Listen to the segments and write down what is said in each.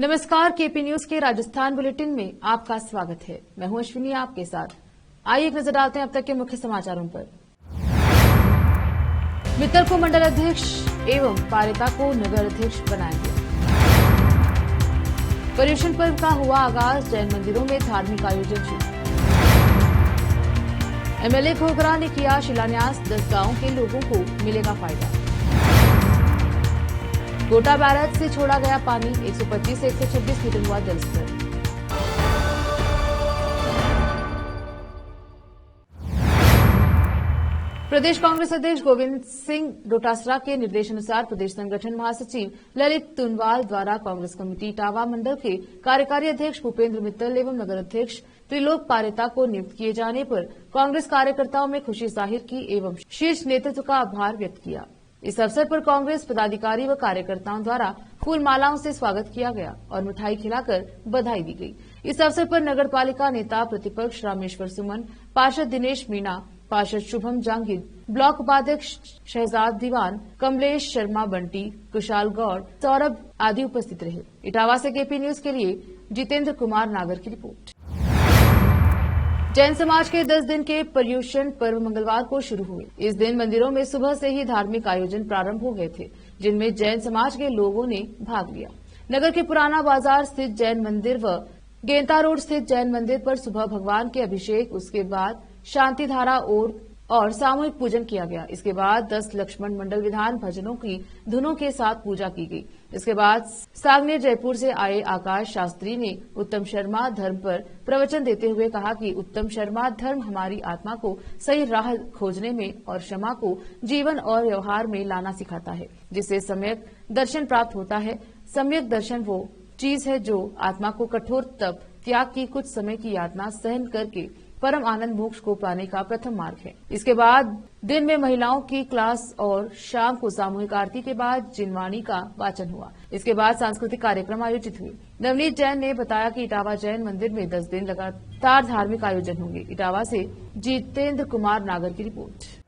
नमस्कार, KP news के Rajasthan bulletin में आपका स्वागत है। मैं हूं अश्विनी आपके साथ। आइए एक नजर डालते हैं अब तक के मुख्य समाचारों पर। मित्तल को मंडल अध्यक्ष एवं पारिता को नगर अध्यक्ष बनाया गया। पर्युषण पर्व का हुआ आगाज, जैन मंदिरों में धार्मिक आयोजन शुरू। एमएलए घोगरा ने किया शिलान्यास, 10 गांवों के लोगों को मिलेगा फायदा। कोटा बैराज से छोड़ा गया पानी, 125 से 126 मीटर हुआ जलस्तर। प्रदेश कांग्रेस अध्यक्ष गोविंद सिंह डोटासरा के निर्देशानुसार प्रदेश संगठन महासचिव ललित तुनवाल द्वारा कांग्रेस कमेटी इटावा मंडल के कार्यकारी अध्यक्ष भूपेंद्र मित्तल एवं नगर अध्यक्ष त्रिलोक पारिता को नियुक्त किए जाने पर कांग्रेस कार्यकर्ताओं में खुशी जाहिर की एवं शीर्ष नेतृत्व का आभार व्यक्त किया। इस अवसर पर कांग्रेस पदाधिकारी व कार्यकर्ताओं द्वारा फूल मालाओं से स्वागत किया गया और मिठाई खिलाकर बधाई दी गई। इस अवसर पर नगर पालिका नेता प्रतिपक्ष रामेश्वर सुमन, पार्षद दिनेश मीणा, पार्षद शुभम जांगिद, ब्लॉक उपाध्यक्ष शहजाद दीवान, कमलेश शर्मा बंटी, कुशाल गौड़, सौरभ आदि उपस्थित रहे। इटावा से केपी न्यूज के लिए जितेंद्र कुमार नागर की रिपोर्ट। जैन समाज के 10 दिन के पर्युषण पर्व मंगलवार को शुरू हुए। इस दिन मंदिरों में सुबह से ही धार्मिक आयोजन प्रारंभ हो गए थे, जिनमें जैन समाज के लोगों ने भाग लिया। नगर के पुराना बाजार स्थित जैन मंदिर व गेंता रोड स्थित जैन मंदिर पर सुबह भगवान के अभिषेक, उसके बाद शांति धारा और सामूहिक पूजन किया गया। इसके बाद 10 लक्ष्मण मंडल विधान भजनों की धुनों के साथ पूजा की गई। इसके बाद सागनेर जयपुर से आए आकाश शास्त्री ने उत्तम शर्मा धर्म पर प्रवचन देते हुए कहा कि उत्तम शर्मा धर्म हमारी आत्मा को सही राह खोजने में और क्षमा को जीवन और व्यवहार में लाना सिखाता है, जिससे सम्यक दर्शन प्राप्त होता है। सम्यक दर्शन वो चीज है जो आत्मा को कठोर तप, त्याग की कुछ समय की यातना सहन करके परम आनंद मोक्ष को पाने का प्रथम मार्ग है। इसके बाद दिन में महिलाओं की क्लास और शाम को सामूहिक आरती के बाद जिनवाणी का वाचन हुआ। इसके बाद सांस्कृतिक कार्यक्रम आयोजित हुए। नवनीत जैन ने बताया कि इटावा जैन मंदिर में 10 दिन लगातार धार्मिक आयोजन होंगे। इटावा से जितेंद्र कुमार नागर की रिपोर्ट।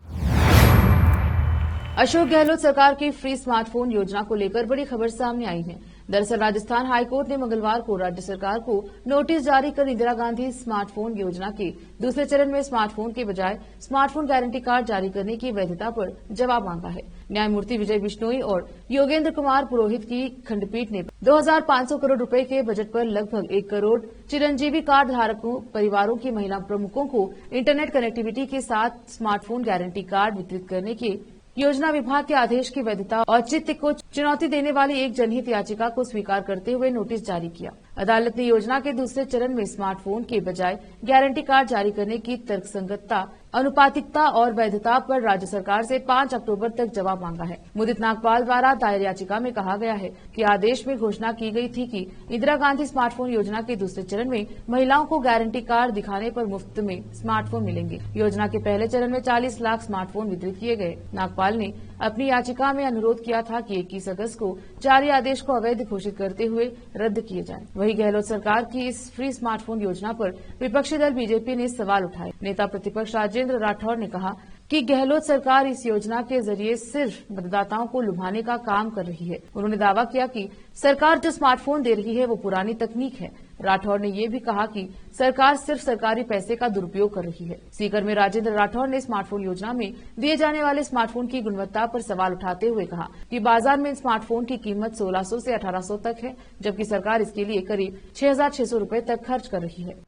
अशोक गहलोत सरकार की फ्री स्मार्टफोन योजना को लेकर बड़ी खबर सामने आई है। दरअसल राजस्थान हाईकोर्ट ने मंगलवार को राज्य सरकार को नोटिस जारी कर इंदिरा गांधी स्मार्टफोन योजना के दूसरे चरण में स्मार्टफोन के बजाय स्मार्टफोन गारंटी कार्ड जारी करने की वैधता पर जवाब मांगा है। न्यायमूर्ति विजय बिश्नोई और योगेंद्र कुमार पुरोहित की खंडपीठ ने 2500 करोड़ रुपए के बजट पर लगभग 1 करोड़ चिरंजीवी कार्ड धारकों परिवारों की महिला प्रमुखों को इंटरनेट कनेक्टिविटी के साथ स्मार्टफोन गारंटी कार्ड वितरित करने के योजना विभाग के आदेश की वैधता और औचित्य को चुनौती देने वाली एक जनहित याचिका को स्वीकार करते हुए नोटिस जारी किया। अदालत ने योजना के दूसरे चरण में स्मार्टफोन के बजाय गारंटी कार्ड जारी करने की तर्कसंगतता, अनुपातिकता और वैधता पर राज्य सरकार से 5 अक्टूबर तक जवाब मांगा है। मुदित नागपाल द्वारा दायर याचिका में कहा गया है कि आदेश में घोषणा की गई थी कि इंदिरा गांधी स्मार्टफोन योजना के दूसरे चरण में महिलाओं को गारंटी कार्ड दिखाने पर मुफ्त में स्मार्टफोन मिलेंगे। योजना के पहले चरण में 40 लाख स्मार्टफोन वितरित किए गए। नागपाल ने अपनी याचिका में अनुरोध किया था कि 21 अगस्त को जारी आदेश को अवैध घोषित करते हुए रद्द किए जाएं। वहीं गहलोत सरकार की इस फ्री स्मार्टफोन योजना पर विपक्षी दल बीजेपी ने सवाल उठाए। नेता प्रतिपक्ष राजेंद्र राठौर ने कहा कि गहलोत सरकार इस योजना के जरिए सिर्फ मतदाताओं को लुभाने का काम कर रही है। उन्होंने दावा किया कि सरकार जो स्मार्टफोन दे रही है वो पुरानी तकनीक है। राठौर ने ये भी कहा कि सरकार सिर्फ सरकारी पैसे का दुरुपयोग कर रही है। सीकर में राजेंद्र राठौर ने स्मार्टफोन योजना में दिए जाने वाले स्मार्टफोन की गुणवत्ता पर सवाल उठाते हुए कहा कि बाजार में इन स्मार्टफोन की कीमत 1600 से 1800 तक है, जबकि सरकार इसके लिए करीब 6600 रुपए तक खर्च कर रही है।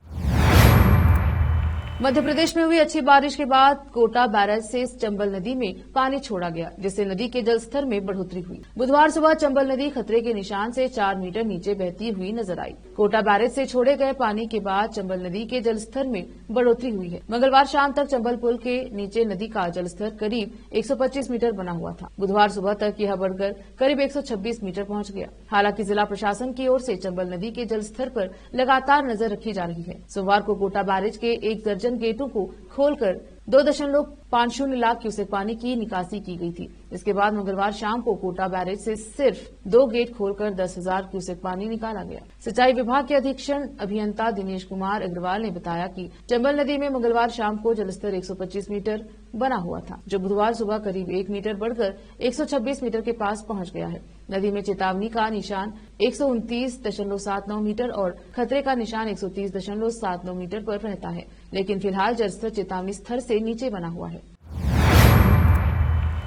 मध्य प्रदेश में हुई अच्छी बारिश के बाद कोटा बैराज से चंबल नदी में पानी छोड़ा गया, जिससे नदी के जलस्तर में बढ़ोतरी हुई। बुधवार सुबह चंबल नदी खतरे के निशान से 4 मीटर नीचे बहती हुई नजर आई। कोटा बैराज से छोड़े गए पानी के बाद चंबल नदी के जलस्तर में बढ़ोतरी हुई है। मंगलवार शाम तक चंबल पुल के नीचे नदी का जलस्तर करीब 125 मीटर बना हुआ था। बुधवार सुबह तक यह बढ़कर करीब 126 मीटर पहुंच गया। हालांकि जिला प्रशासन की ओर से चंबल नदी के जलस्तर पर लगातार नजर रखी जा रही है। सोमवार को कोटा बैराज के 1 दर्जन गेटों को खोलकर 2.50 लाख क्यूसेक पानी की निकासी की गई थी। इसके बाद मंगलवार शाम को कोटा बैरेज से सिर्फ 2 गेट खोलकर 10,000 क्यूसेक पानी निकाला गया। सिंचाई विभाग के अधीक्षण अभियंता दिनेश कुमार अग्रवाल ने बताया कि चंबल नदी में मंगलवार शाम को जलस्तर 125 मीटर बना हुआ था, जो बुधवार सुबह करीब 1 मीटर बढ़कर 126 मीटर के पास पहुंच गया है। नदी में चेतावनी का निशान 129.79 मीटर और खतरे का निशान 130.79 मीटर पर रहता है, लेकिन फिलहाल जलस्तर चेतावनी स्तर से नीचे बना हुआ है।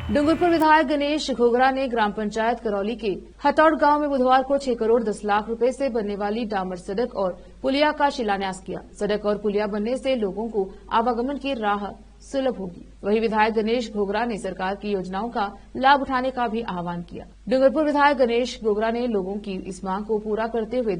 डूंगरपुर विधायक गणेश घोगरा ने ग्राम पंचायत करौली के हथौड़ गांव में बुधवार को 6 करोड़ 10 लाख रुपए से बनने वाली डामर सड़क और पुलिया का शिलान्यास किया। सड़क और पुलिया बनने से लोगों को आवागमन की राह सुलभ होगी। वहीं विधायक गणेश घोगरा ने सरकार की योजनाओं का लाभ उठाने का भी आह्वान किया। डूंगरपुर विधायक गणेश घोगरा ने लोगों की इस मांग को पूरा करते हुए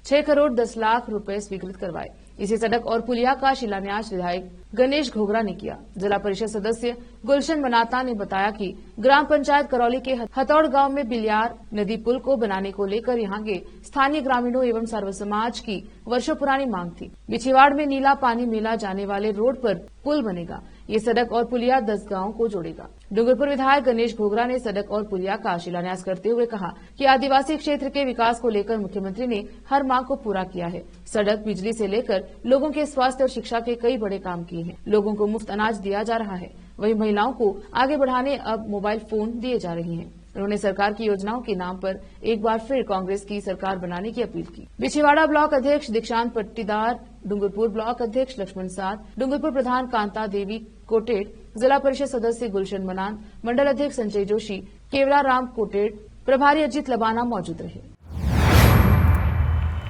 6 करोड़ 10 लाख रुपए स्वीकृत करवाए। इसी सड़क और पुलिया का शिलान्यास विधायक गणेश घोगरा ने किया। जिला परिषद सदस्य गुलशन मनाता ने बताया कि ग्राम पंचायत करौली के हथौड़ गांव में बिलियार नदी पुल को बनाने को लेकर यहां के स्थानीय ग्रामीणों एवं सर्व समाज की वर्षों पुरानी मांग थी। बिछीवाड़ में नीला पानी मेला जाने वाले रोड पर पुल बनेगा। ये सड़क और पुलिया 10 गांवों को जोड़ेगा। डूंगरपुर विधायक गणेश घोगरा ने सड़क और पुलिया का शिलान्यास करते हुए कहा कि आदिवासी क्षेत्र के विकास को लेकर मुख्यमंत्री ने हर मांग को पूरा किया है। सड़क, बिजली से लेकर लोगों के स्वास्थ्य और शिक्षा के कई बड़े काम किए हैं। लोगों को मुफ्त अनाज दिया जा रहा है। वहीं महिलाओं को आगे बढ़ाने अब मोबाइल फोन दिए जा रहे हैं। उन्होंने सरकार की योजनाओं के नाम पर एक बार फिर कांग्रेस की सरकार बनाने की अपील की। बिछीवाड़ा ब्लॉक अध्यक्ष दीक्षांत पट्टीदार, डूंगरपुर ब्लॉक अध्यक्ष लक्ष्मण साध, डूंगरपुर प्रधान कांता देवी कोटेड, जिला परिषद सदस्य गुलशन मनान, मंडल अध्यक्ष संजय जोशी, केवला राम कोटेड, प्रभारी अजित लबाना मौजूद रहे।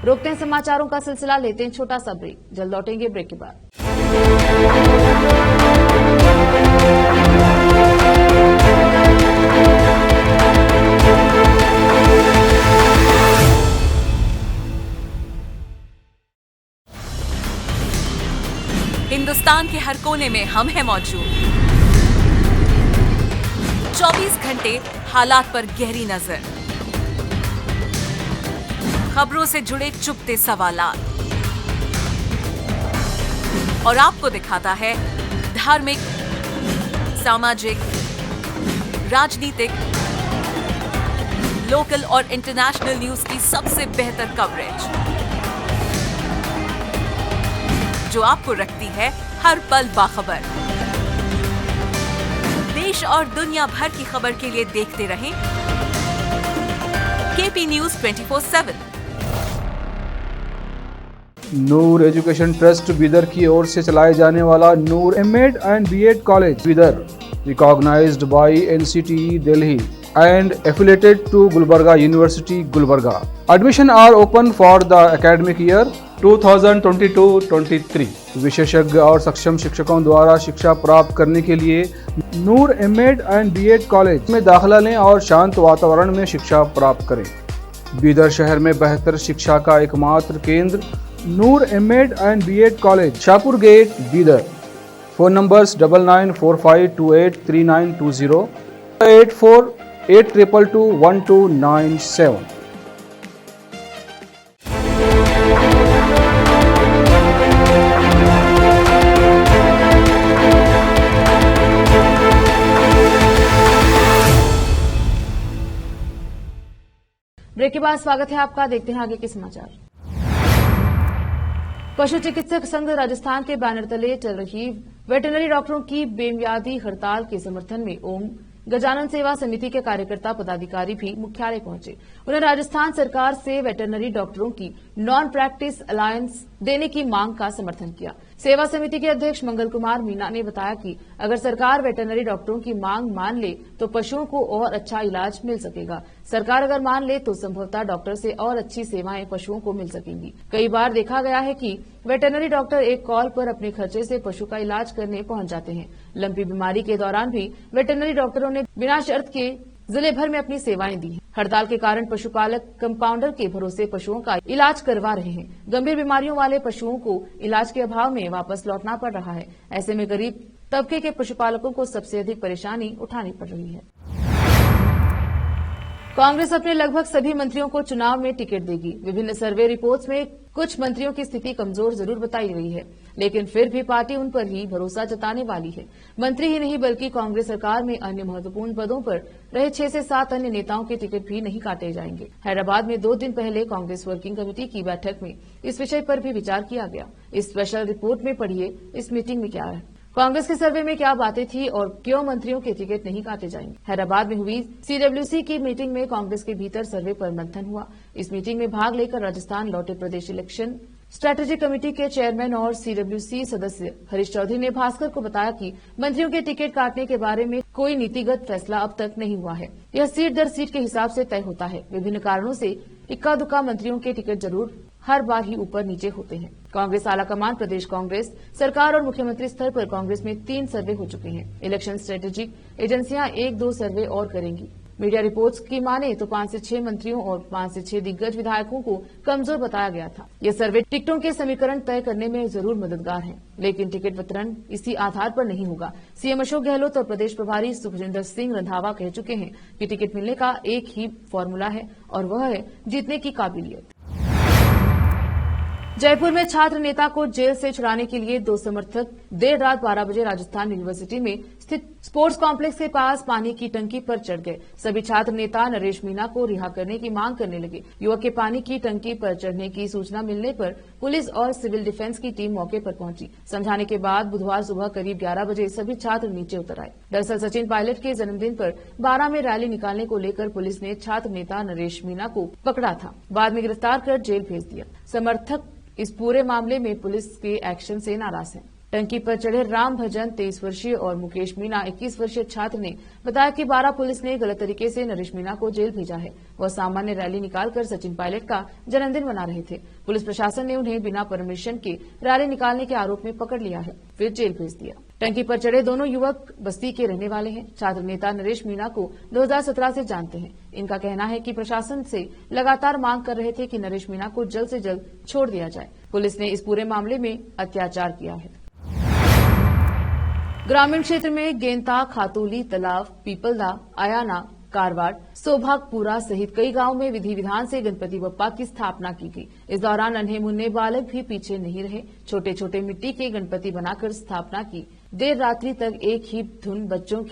रोकते हैं समाचारों का सिलसिला, लेते हैं छोटा सा ब्रेक। जल्द लौटेंगे ब्रेक के बाद। हिंदुस्तान के हर कोने में हम हैं मौजूद। 24 घंटे हालात पर गहरी नजर, खबरों से जुड़े चुपते सवालात, और आपको दिखाता है धार्मिक, सामाजिक, राजनीतिक, लोकल और इंटरनेशनल न्यूज की सबसे बेहतर कवरेज, जो आपको रखती है हर पल बाखबर। देश और दुनिया भर की खबर के लिए देखते रहें KP news 24/7। Noor education trust Bidar की ओर से चलाए जाने वाला Noor MEd and BEd college Bidar, recognised by NCTE Delhi and affiliated to Gulbarga University, Gulbarga. Admission are open for the academic year 2022-23. विशेषज्ञ और सक्षम शिक्षकों द्वारा शिक्षा प्राप्त करने के लिए नूर एमएड एंड बीएड कॉलेज में दाखिला लें और शांत वातावरण में शिक्षा प्राप्त करें। बीदर शहर में बेहतर शिक्षा का एकमात्र केंद्र Noor MEd and BEd college, Shahpur gate, Bidar. Phone numbers 9945283920, 8482221297। Break के बाद स्वागत है आपका। देखते हैं आगे के समाचार। पशु चिकित्सक संघ राजस्थान के बैनर तले चल रही वेटरनरी डॉक्टरों की बेमियादी हड़ताल के समर्थन में ओम गजानन सेवा समिति के कार्यकर्ता पदाधिकारी भी मुख्यालय पहुंचे। उन्होंने राजस्थान सरकार से वेटरनरी डॉक्टरों की नॉन प्रैक्टिस अलायंस देने की मांग का समर्थन किया। सेवा समिति के अध्यक्ष मंगल कुमार मीना ने बताया कि अगर सरकार वेटरनरी डॉक्टरों की मांग मान ले तो पशुओं को और अच्छा इलाज मिल सकेगा। सरकार अगर मान ले तो संभवतः डॉक्टर से और अच्छी सेवाएं पशुओं को मिल सकेंगी। कई बार देखा गया है कि वेटरनरी डॉक्टर एक कॉल पर अपने खर्चे से पशु का इलाज करने पहुंच जाते हैं। लंपी बीमारी के दौरान भी वेटरनरी डॉक्टरों ने बिना शर्त के जिले भर में अपनी सेवाएं दी हैं। हड़ताल के कारण पशुपालक कंपाउंडर के भरोसे पशुओं का इलाज करवा रहे हैं। गंभीर बीमारियों वाले पशुओं को इलाज के अभाव में वापस लौटना पड़ रहा है। ऐसे में गरीब तबके के पशुपालकों को सबसे अधिक परेशानी उठानी पड़ रही है। कांग्रेस अपने लगभग सभी मंत्रियों को चुनाव में टिकट देगी। विभिन्न सर्वे रिपोर्ट्स में कुछ मंत्रियों की स्थिति कमजोर जरूर बताई गई है। लेकिन फिर भी पार्टी उन पर ही भरोसा जताने वाली है। मंत्री ही नहीं बल्कि कांग्रेस सरकार में अन्य महत्वपूर्ण पदों पर रहे 6 से 7 अन्य नेताओं के टिकट भी नहीं काटे जाएंगे। हैदराबाद में 2 दिन पहले कांग्रेस वर्किंग कमेटी की बैठक में इस विषय पर भी विचार किया गया। इस स्पेशल रिपोर्ट में पढ़िए इस मीटिंग में क्या है, कांग्रेस के सर्वे में क्या बातें थी और क्यों मंत्रियों के टिकट नहीं काटे जाएंगे। हैदराबाद में हुई CWC की मीटिंग में कांग्रेस के भीतर सर्वे पर मंथन हुआ। इस मीटिंग में भाग लेकर राजस्थान लौटे प्रदेश इलेक्शन स्ट्रैटेजी कमेटी के चेयरमैन और CWC सदस्य हरीश चौधरी ने भास्कर को बताया कि मंत्रियों के टिकट काटने के बारे में कोई नीतिगत फैसला अब तक नहीं हुआ है। यह सीट दर सीट के हिसाब से तय होता है। विभिन्न कारणों से इक्का दुक्का मंत्रियों के टिकट जरूर हर बार ही ऊपर नीचे होते हैं। कांग्रेस आलाकमान, प्रदेश कांग्रेस सरकार और मुख्यमंत्री स्तर पर कांग्रेस में 3 सर्वे हो चुके हैं। इलेक्शन स्ट्रेटेजिक एजेंसियां 1-2 सर्वे और करेंगी। मीडिया रिपोर्ट्स की माने तो 5 से 6 मंत्रियों और 5 से 6 दिग्गज विधायकों को कमजोर बताया गया था। यह सर्वे टिकटों के समीकरण तय करने में जरूर मददगार है, लेकिन टिकट वितरण इसी आधार पर नहीं होगा। सीएम अशोक गहलोत और प्रदेश प्रभारी सुखजिंदर सिंह रंधावा कह चुके हैं कि टिकट मिलने का एक ही फॉर्मूला है और वह है जीतने की काबिलियत। जयपुर में छात्र नेता को जेल से छुड़ाने के लिए 2 समर्थक देर रात 12 बजे राजस्थान यूनिवर्सिटी में स्थित स्पोर्ट्स कॉम्प्लेक्स के पास पानी की टंकी पर चढ़ गए। सभी छात्र नेता नरेश मीणा को रिहा करने की मांग करने लगे। युवक के पानी की टंकी पर चढ़ने की सूचना मिलने पर पुलिस और सिविल डिफेंस की टीम मौके पर पहुंची। समझाने के बाद बुधवार सुबह करीब 11 बजे सभी छात्र नीचे उतर आए। दरअसल सचिन पायलट के जन्मदिन पर 12 में रैली निकालने को लेकर पुलिस ने छात्र नेता नरेश मीणा को पकड़ा था, बाद में गिरफ्तार कर जेल भेज दिया। समर्थक इस पूरे मामले में पुलिस के एक्शन से नाराज हैं। टंकी पर चढ़े राम भजन 23 वर्षीय और मुकेश मीणा 21 वर्षीय छात्र ने बताया कि 12 पुलिस ने गलत तरीके से नरेश मीणा को जेल भेजा है। वह सामान्य रैली निकालकर सचिन पायलट का जन्मदिन मना रहे थे। पुलिस प्रशासन ने उन्हें बिना परमिशन के रैली निकालने के आरोप में पकड़ लिया है, फिर जेल भेज दिया। टंकी पर चढ़े दोनों युवक बस्ती के रहने वाले हैं। छात्र नेता नरेश मीणा को 2017 से जानते हैं। इनका कहना है कि प्रशासन से लगातार मांग कर रहे थे कि नरेश मीणा को जल्द से जल्द छोड़ दिया जाए। पुलिस ने इस पूरे मामले में अत्याचार किया है। ग्रामीण क्षेत्र में गेंता, खातोली, तालाब, पीपलदा, आयाना, कारवाड़, सौभागपुरा सहित कई गांवों में विधि विधान से गणपति बप्पा की स्थापना की गई। इस दौरान नन्हे मुन्ने बालक भी पीछे नहीं रहे। छोटे छोटे मिट्टी के गणपति बनाकर स्थापना की। देर रात्रि तक एक ही धुन बच्चों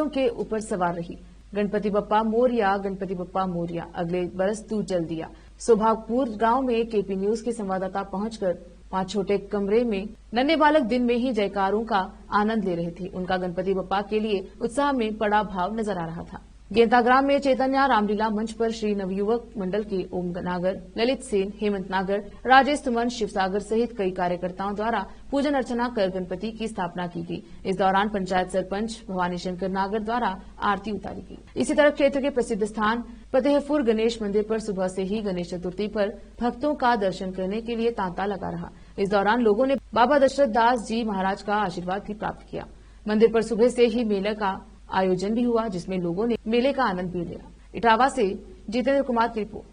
के ऊपर सवार रही। गणपति बप्पा मोरिया, गणपति बप्पा मोरिया, अगले बरस तू जल दिया। सौभागपुर गांव में केपी न्यूज के संवाददाता पहुंचकर 5 छोटे कमरे में नन्हे बालक दिन में ही जयकारों का आनंद ले रहे थे। उनका गणपति बप्पा के लिए उत्साह में बड़ा भाव नजर आ रहा था। गेंता ग्राम में चैतन्य रामलीला मंच पर श्री नवयुवक मंडल के ओम नागर, ललित सेन, हेमंत नागर, राजेश तुमन, शिवसागर सहित कई कार्यकर्ताओं द्वारा पूजन अर्चना कर गणपति की स्थापना की गई। इस दौरान पंचायत सरपंच भवानी शंकर नागर द्वारा आरती उतारी गई। इसी तरह क्षेत्र के प्रसिद्ध स्थान फतेहपुर गणेश मंदिर पर सुबह से ही गणेश चतुर्थी पर भक्तों का दर्शन करने के लिए तांता लगा रहा। इस दौरान लोगों ने बाबा दशरथ दास जी महाराज का आशीर्वाद भी प्राप्त किया। मंदिर पर सुबह से ही मेले का आयोजन भी हुआ, जिसमें लोगों ने मेले का आनंद भी लिया। इटावा से जितेंद्र कुमार की रिपोर्ट।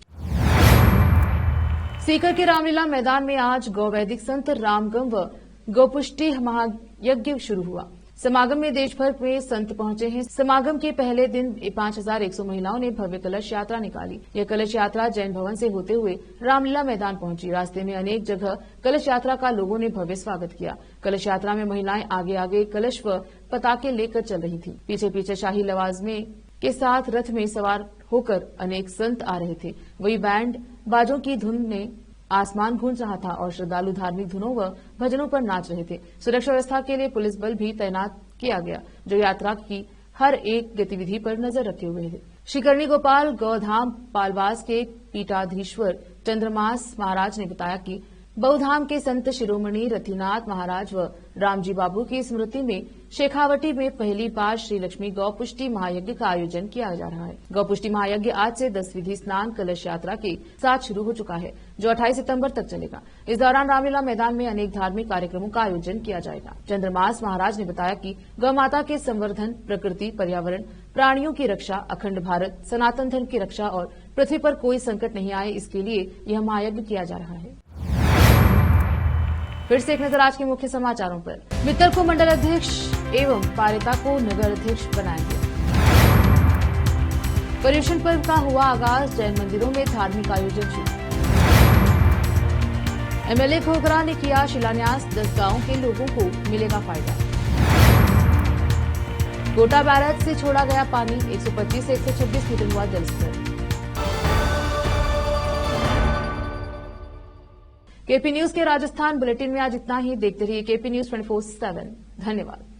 सीकर के रामलीला मैदान में आज गौवैदिक संत रामगम व गौपुष्टि महायज्ञ शुरू हुआ। समागम में देश भर में संत पहुंचे हैं। समागम के पहले दिन 5100 महिलाओं ने भव्य कलश यात्रा निकाली। यह कलश यात्रा जैन भवन से होते हुए रामलीला मैदान पहुंची। रास्ते में अनेक जगह कलश यात्रा का लोगों ने भव्य स्वागत किया। कलश यात्रा में महिलाएं आगे आगे कलश व पताके लेकर चल रही थी। पीछे पीछे शाही लवाजमे के साथ रथ में सवार होकर अनेक संत आ रहे थे। वही बैंड बाजों की धुन ने आसमान गूंज रहा था और श्रद्धालु धार्मिक धुनों व भजनों पर नाच रहे थे। सुरक्षा व्यवस्था के लिए पुलिस बल भी तैनात किया गया, जो यात्रा की हर एक गतिविधि पर नजर रखे हुए थे। श्री करणी गोपाल गौधाम पालवास के पीठाधीश्वर चंद्रमास महाराज ने बताया कि बहुधाम के संत शिरोमणि रथिनाथ महाराज व रामजी बाबू की स्मृति में शेखावटी में पहली बार श्री लक्ष्मी गौपुष्टि महायज्ञ का आयोजन किया जा रहा है। गौपुष्टि महायज्ञ आज से 10 विधि स्नान कलश यात्रा के साथ शुरू हो चुका है, जो 28 सितंबर तक चलेगा। इस दौरान रामलीला मैदान में अनेक धार्मिक कार्यक्रमों का आयोजन किया जाएगा। चंद्रमास महाराज ने बताया कि गौ माता के संवर्धन, प्रकृति, पर्यावरण, प्राणियों की रक्षा, अखंड भारत, सनातन धर्म की रक्षा और पृथ्वी पर कोई संकट नहीं आए, इसके लिए यह महायज्ञ किया जा रहा है। फिर से एक नजर आज के मुख्य समाचारों पर। मित्तल को मंडल अध्यक्ष एवं पारिता को नगर अध्यक्ष बनाया गया। पर्युषण पर्व का हुआ आगाज, जैन मंदिरों में धार्मिक आयोजन शुरू। एमएलए घोगरा ने किया शिलान्यास, 10 गांवों के लोगों को मिलेगा फायदा। कोटा बैरक से छोड़ा गया पानी, 125 से 126 मीटर हुआ जलस्तर। केपी न्यूज के राजस्थान बुलेटिन में आज इतना ही। देखते रहिए केपी न्यूज 24/7। धन्यवाद।